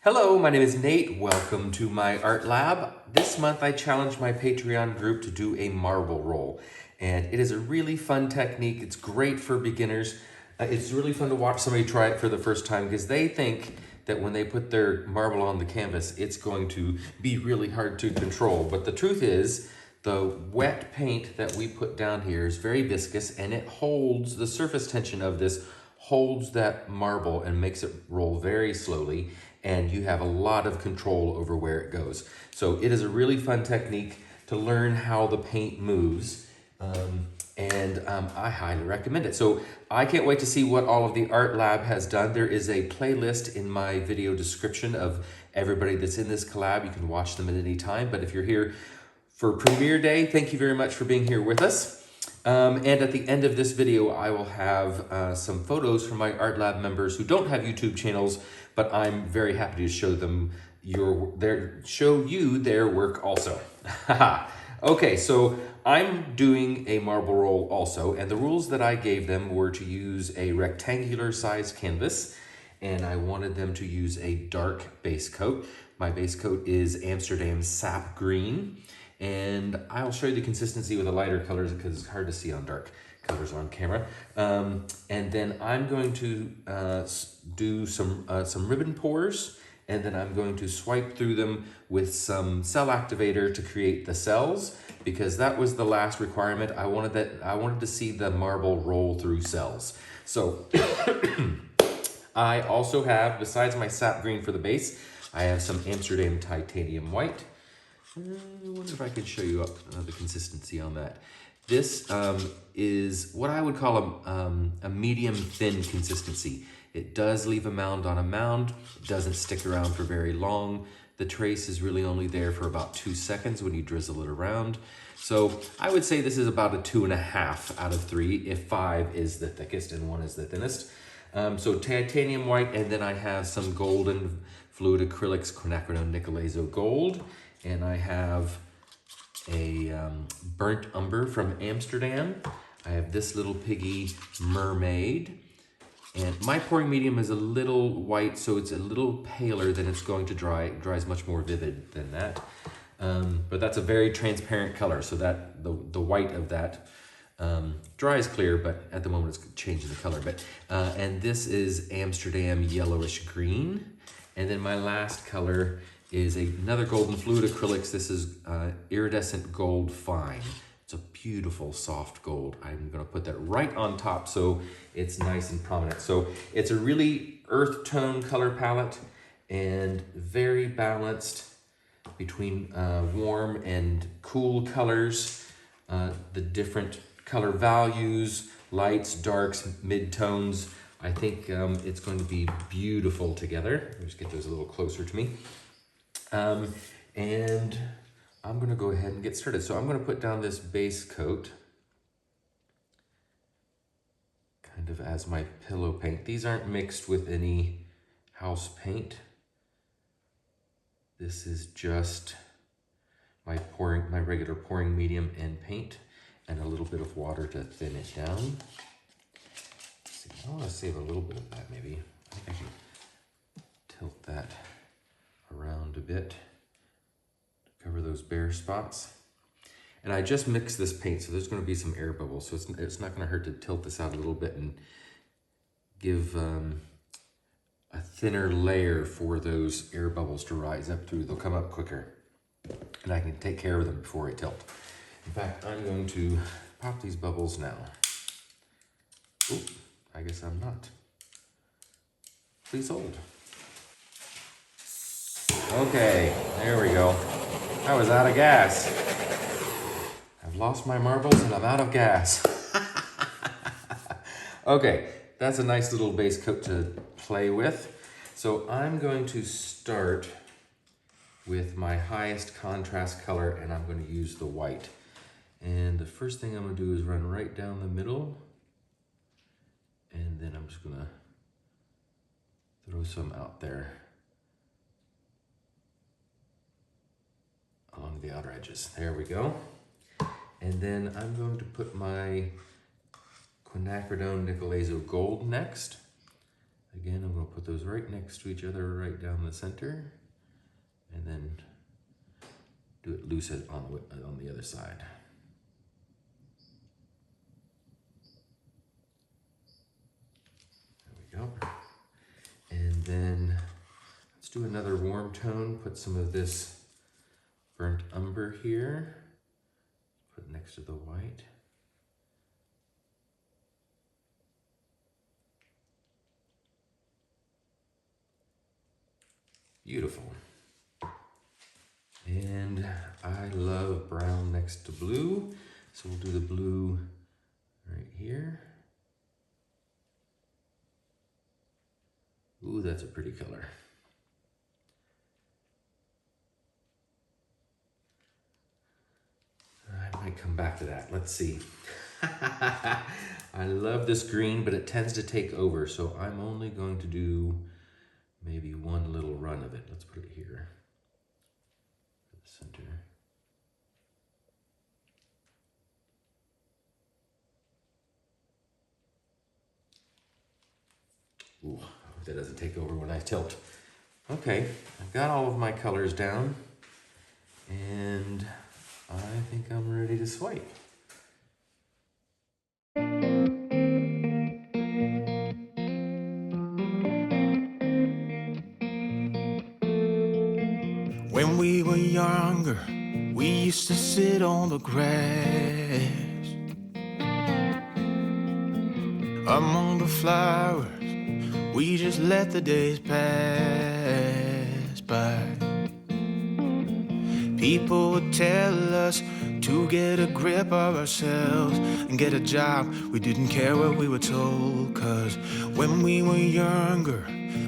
Hello, my name is Nate. Welcome to my art lab. This month I challenged my Patreon group to do a marble roll. And it is a really fun technique. It's great for beginners. It's really fun to watch somebody try it for the first time because they think that when they put their marble on the canvas, it's going to be really hard to control. But the truth is, the wet paint that we put down here is very viscous and it holds, the surface tension of this holds that marble and makes it roll very slowly, and you have a lot of control over where it goes. So it is a really fun technique to learn how the paint moves, and I highly recommend it. So I can't wait to see what all of the art lab has done. There is a playlist in my video description of everybody that's in this collab. You can watch them at any time, but if you're here for premiere day, thank you very much for being here with us. And at the end of this video, I will have some photos from my art lab members who don't have YouTube channels, but I'm very happy to show them show you their work also. Okay, so I'm doing a marble roll also, and the rules that I gave them were to use a rectangular sized canvas, and I wanted them to use a dark base coat. My base coat is Amsterdam Sap Green. And I'll show you the consistency with the lighter colors because it's hard to see on dark colors on camera. And then I'm going to do some ribbon pours, and then I'm going to swipe through them with some cell activator to create the cells, because that was the last requirement. I wanted to see the marble roll through cells. So I also have, besides my sap green for the base, I have some Amsterdam titanium white. I wonder if I could show you the consistency on that. This is what I would call a medium thin consistency. It does leave a mound on a mound. It doesn't stick around for very long. The trace is really only there for about 2 seconds when you drizzle it around. So I would say this is about a 2.5 out of 3 if 5 is the thickest and 1 is the thinnest. So titanium white, and then I have some golden fluid acrylics, quinacridone nickel azo gold. And I have a burnt umber from Amsterdam. I have this little piggy mermaid. And my pouring medium is a little white, so it's a little paler than it's going to dry. It dries much more vivid than that. But that's a very transparent color, so that the white of that dries clear, but at the moment it's changing the color. But and this is Amsterdam yellowish green. And then my last color is another golden fluid acrylics. This is iridescent gold fine. It's a beautiful soft gold. I'm gonna put that right on top so it's nice and prominent. So it's a really earth tone color palette and very balanced between warm and cool colors, the different color values, lights, darks, mid-tones. I think it's going to be beautiful together. Let me just get those a little closer to me. And I'm going to go ahead and get started. So I'm going to put down this base coat kind of as my pillow paint. These aren't mixed with any house paint. This is just my regular pouring medium and paint, and a little bit of water to thin it down. Let's see, I want to save a little bit of that maybe. I think I should tilt that around a bit to cover those bare spots. And I just mixed this paint, so there's going to be some air bubbles, so it's not going to hurt to tilt this out a little bit and give a thinner layer for those air bubbles to rise up through. They'll come up quicker, and I can take care of them before I tilt. In fact, I'm going to pop these bubbles now. Oh, I guess I'm not. Please hold. Okay, there we go. I was out of gas. I've lost my marbles and I'm out of gas. Okay, that's a nice little base coat to play with. So I'm going to start with my highest contrast color, and I'm going to use the white. And the first thing I'm going to do is run right down the middle. And then I'm just going to throw some out there along the outer edges. There we go. And then I'm going to put my quinacridone nickel azo gold next. Again, I'm going to put those right next to each other, right down the center, and then do it loose on the other side. There we go. And then let's do another warm tone. Put some of this burnt umber here. Put next to the white. Beautiful. And I love brown next to blue, so we'll do the blue right here. Ooh, that's a pretty color. I might come back to that. Let's see. I love this green, but it tends to take over, so I'm only going to do maybe one little run of it. Let's put it here. Center. Ooh, I hope that doesn't take over when I tilt. Okay, I've got all of my colors down, and I think I'm ready to swipe. When we were younger, we used to sit on the grass among the flowers. We just let the days pass by. People would tell us to get a grip of ourselves and get a job. We didn't care what we were told, 'cause when we were younger,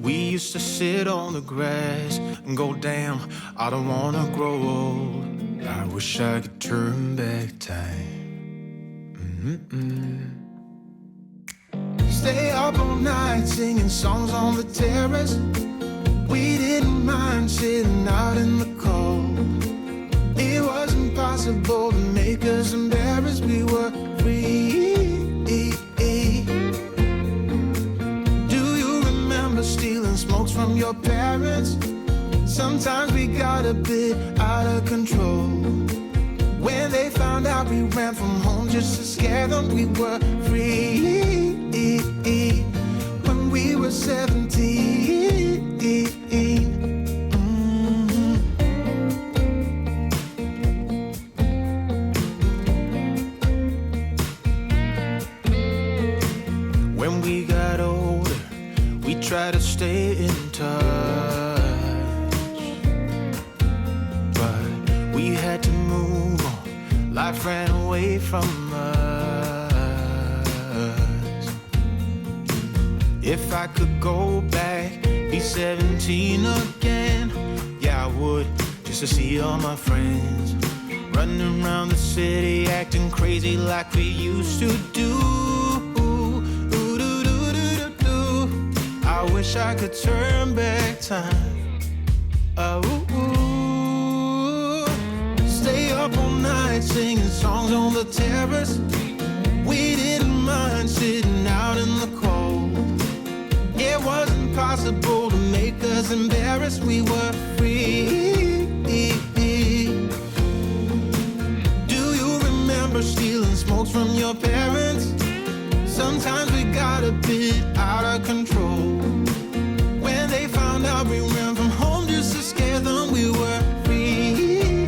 we used to sit on the grass and go, damn, I don't wanna grow old. I wish I could turn back time. Stay up all night singing songs on the terrace. We didn't mind sitting out in the cold. It wasn't possible to make us embarrassed. We were free. Do you remember stealing smokes from your parents? Sometimes we got a bit out of control. When they found out we ran from home just to scare them, we were free. When we were 17. When we got older, we tried to stay in touch, but we had to move on. Life ran away from us. If I could go back, be 17 again, yeah, I would, just to see all my friends running around the city, acting crazy like we used to do. I wish I could turn back time. Stay up all night singing songs on the terrace. We didn't mind sitting out in the cold. It wasn't possible to make us embarrassed. We were free. Do you remember stealing smokes from your parents? Sometimes we got a bit out of control. When they found out we ran from home just to scare them, we were free.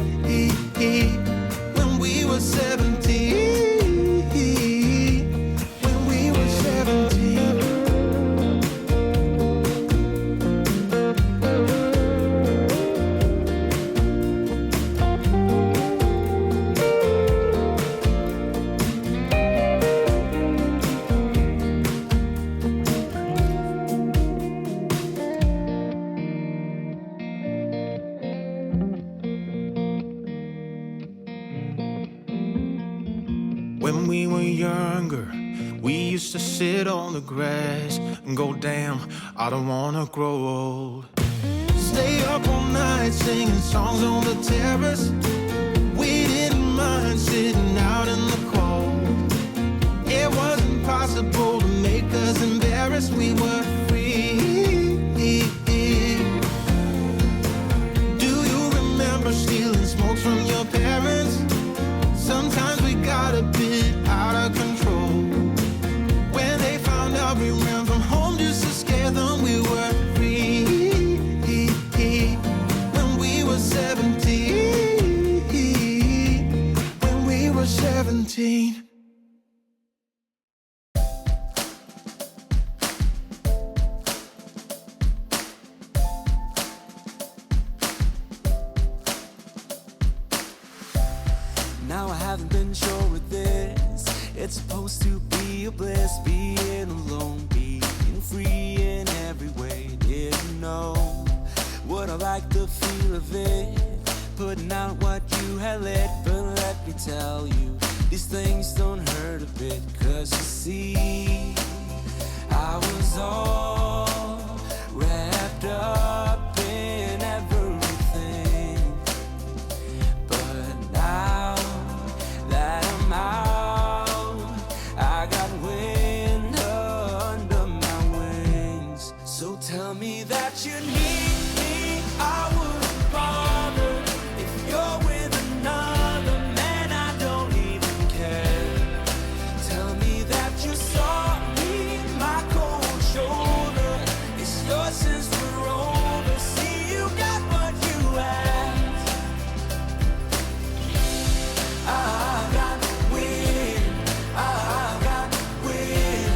When we were 17. When we were 17. When we were younger, we used to sit on the grass and go, damn, I don't wanna grow old. Stay up all night singing songs on the terrace. We didn't mind sitting out in the cold. It wasn't possible to make us embarrassed. We were free. from your parents. Sometimes we got a bit out of control. When they found out we ran from home just to scare them, we were free. When we were 17. When we were 17. Now I haven't been sure with this. It's supposed to be a bliss, being alone, being free in every way. Didn't know would I like the feel of it, putting out what you had lit. But let me tell you, these things don't hurt a bit. 'Cause you see, I was all wrapped up in everything, but now that I'm out, I got wind under my wings. So tell me that you need me, I wouldn't bother. If you're with another man, I don't even care. Tell me that you saw me, my cold shoulder is yours since we're over. See, you got what you asked. I got wind, I got wind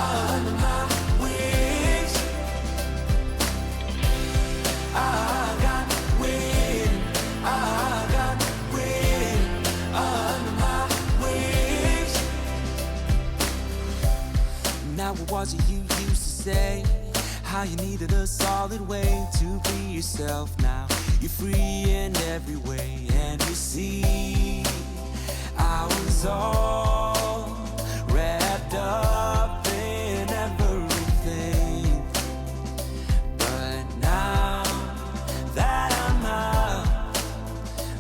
under my wings. I got wind, I got wind under my wings. Now what was it you used to say? How you needed a solid way to be yourself. Now you're free in every way, and you see, I was all wrapped up in everything. But now that I'm out,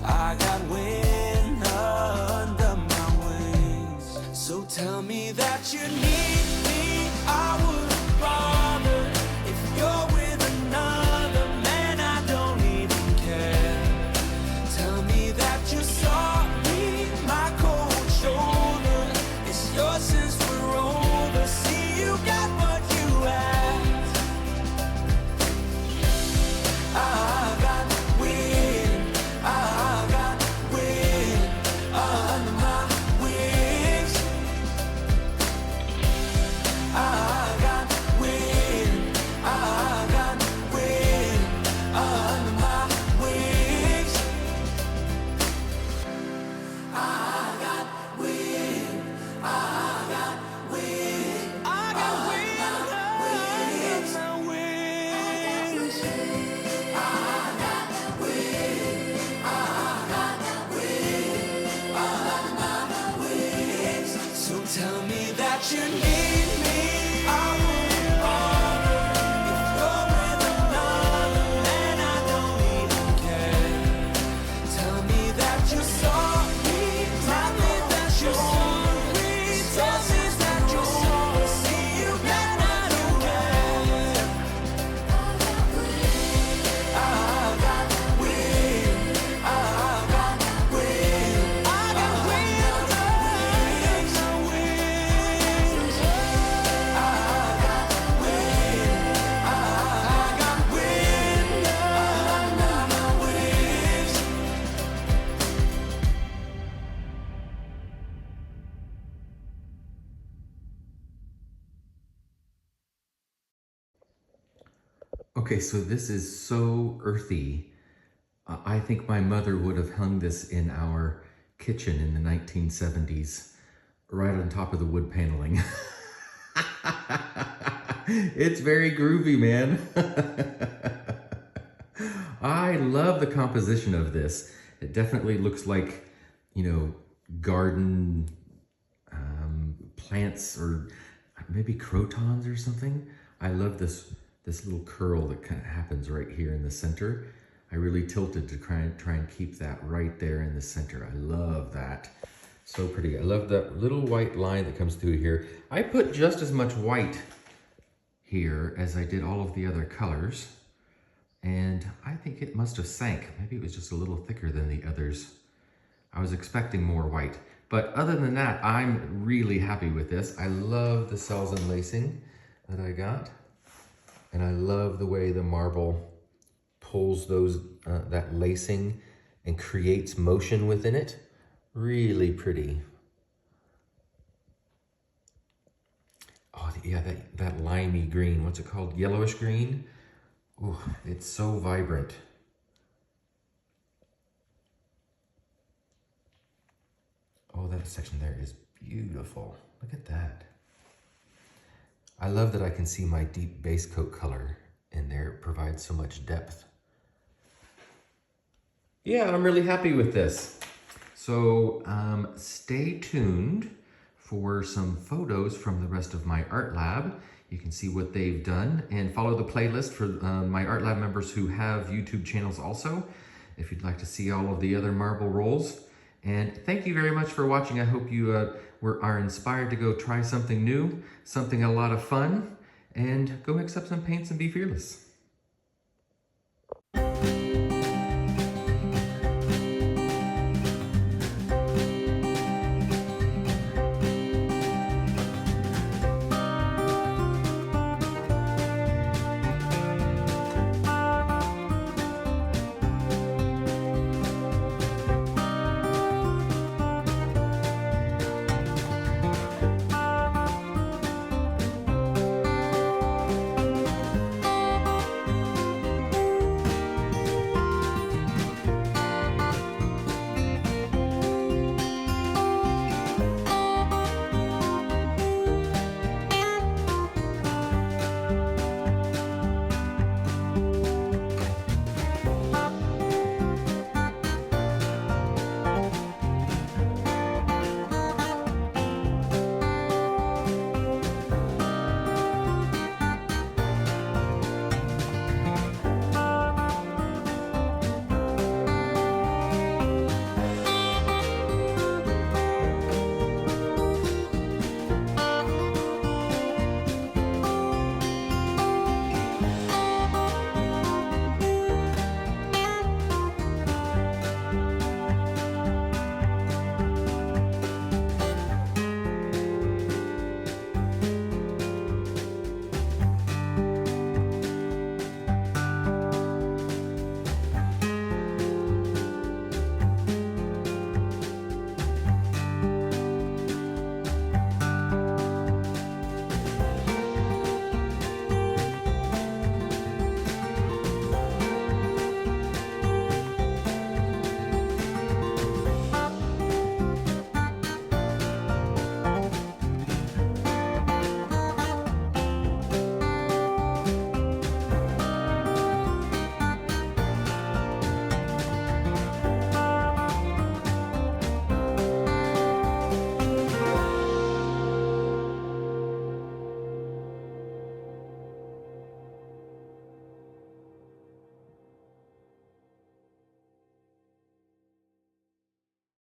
I got wind under my wings. So tell me that you need me, I wouldn't bother. If you're with another man, I don't even care. Tell me that you saw me, my cold shoulder is yours since we're over. See, you got what you asked. I got wind, I got wind under my wings. I got wind, I got wind under my wings. I got wind, I got wind, I got wind under my wings. I got wind, I got wind under my wings. So tell me that you need me, I won't bother. If you're with another man, I don't even care. Tell me that you saw me, tell me that you saw me, tell me that you saw me. See, you got what you care. I got wind, I got wind, I got wind under my wings. I got wind, I got wind under my wings. Okay, so this is so earthy. I think my mother would have hung this in our kitchen in the 1970s, right on top of the wood paneling. It's very groovy, man. I love the composition of this. It definitely looks like, you know, garden plants or maybe crotons or something. I love this little curl that kind of happens right here in the center. I really tilted to try and keep that right there in the center. I love that. So pretty. I love that little white line that comes through here. I put just as much white here as I did all of the other colors. And I think it must have sank. Maybe it was just a little thicker than the others. I was expecting more white. But other than that, I'm really happy with this. I love the cells and lacing that I got. And I love the way the marble pulls those that lacing and creates motion within it. Really pretty. Oh yeah, that limey green, what's it called? Yellowish green. Oh, it's so vibrant. Oh, that section there is beautiful. Look at that. I love that I can see my deep base coat color in there. It provides so much depth. Yeah, I'm really happy with this. So stay tuned for some photos from the rest of my art lab. You can see what they've done and follow the playlist for my art lab members who have YouTube channels also, if you'd like to see all of the other marble rolls. And thank you very much for watching. I hope you are inspired to go try something new, something a lot of fun, and go mix up some paints and be fearless.